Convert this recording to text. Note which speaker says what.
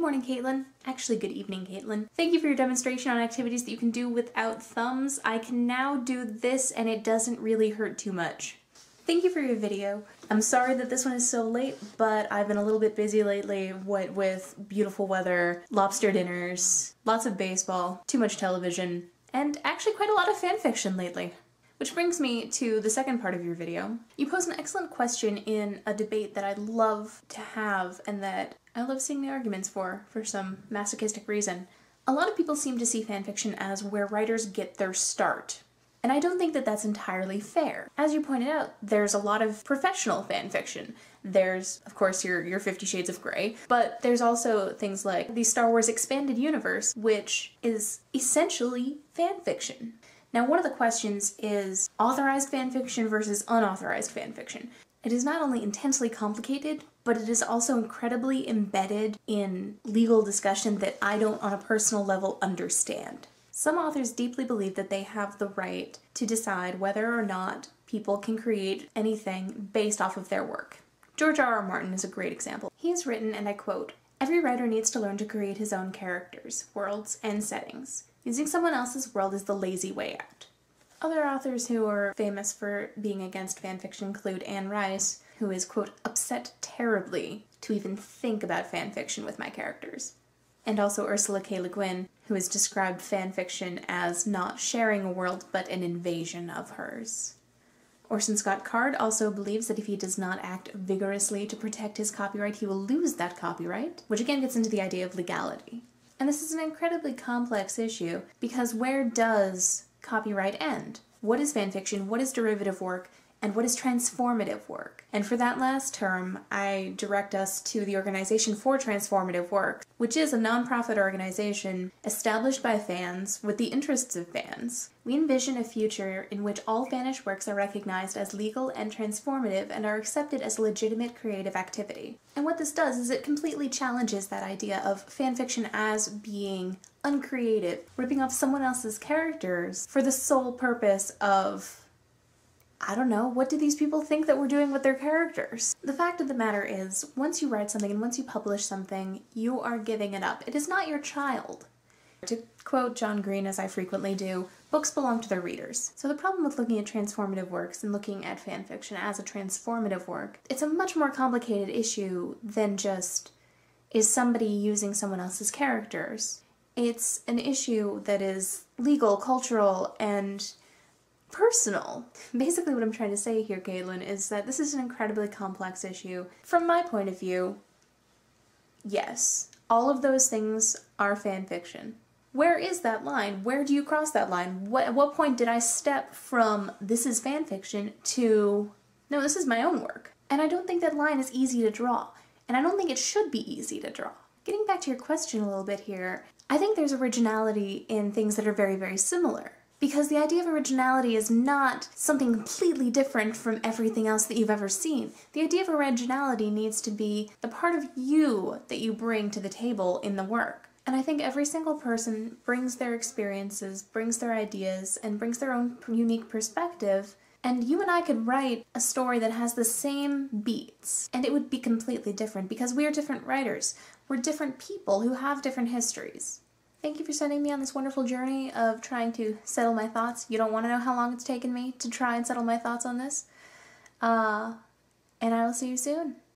Speaker 1: morning, Caitlin. Actually, good evening, Caitlin. Thank you for your demonstration on activities that you can do without thumbs. I can now do this and it doesn't really hurt too much. Thank you for your video. I'm sorry that this one is so late, but I've been a little bit busy lately, what with beautiful weather, lobster dinners, lots of baseball, too much television, and actually quite a lot of fanfiction lately. Which brings me to the second part of your video. You posed an excellent question in a debate that I love to have and that I love seeing the arguments for some masochistic reason. A lot of people seem to see fanfiction as where writers get their start. And I don't think that that's entirely fair. As you pointed out, there's a lot of professional fanfiction. There's, of course, your 50 Shades of Grey, but there's also things like the Star Wars Expanded Universe, which is essentially fanfiction. Now, one of the questions is authorized fanfiction versus unauthorized fanfiction. It is not only intensely complicated, but it is also incredibly embedded in legal discussion that I don't on a personal level understand. Some authors deeply believe that they have the right to decide whether or not people can create anything based off of their work. George R.R. Martin is a great example. He has written, and I quote, "Every writer needs to learn to create his own characters, worlds, and settings. Using someone else's world is the lazy way out." Other authors who are famous for being against fanfiction include Anne Rice, who is, quote, "upset terribly to even think about fanfiction with my characters." And also Ursula K. Le Guin, who has described fanfiction as not sharing a world, but an invasion of hers. Orson Scott Card also believes that if he does not act vigorously to protect his copyright, he will lose that copyright, which again gets into the idea of legality. And this is an incredibly complex issue, because where does copyright end? What is fanfiction, what is derivative work, and what is transformative work? And for that last term, I direct us to the Organization for Transformative Work, which is a nonprofit organization established by fans with the interests of fans. We envision a future in which all fanish works are recognized as legal and transformative and are accepted as legitimate creative activity. And what this does is it completely challenges that idea of fanfiction as being uncreative, ripping off someone else's characters for the sole purpose of, I don't know, what do these people think that we're doing with their characters? The fact of the matter is, once you write something and once you publish something, you are giving it up. It is not your child. To quote John Green, as I frequently do, books belong to their readers. So the problem with looking at transformative works and looking at fanfiction as a transformative work, it's a much more complicated issue than just, is somebody using someone else's characters? It's an issue that is legal, cultural, and personal. Basically what I'm trying to say here, Caitlin, is that this is an incredibly complex issue. From my point of view, yes, all of those things are fanfiction. Where is that line? Where do you cross that line? At what point did I step from this is fanfiction to no, this is my own work? And I don't think that line is easy to draw. And I don't think it should be easy to draw. Getting back to your question a little bit here, I think there's originality in things that are very, very similar. Because the idea of originality is not something completely different from everything else that you've ever seen. The idea of originality needs to be the part of you that you bring to the table in the work. And I think every single person brings their experiences, brings their ideas, and brings their own unique perspective. And you and I could write a story that has the same beats, and it would be completely different because we are different writers. We're different people who have different histories. Thank you for sending me on this wonderful journey of trying to settle my thoughts. You don't want to know how long it's taken me to try and settle my thoughts on this. And I will see you soon.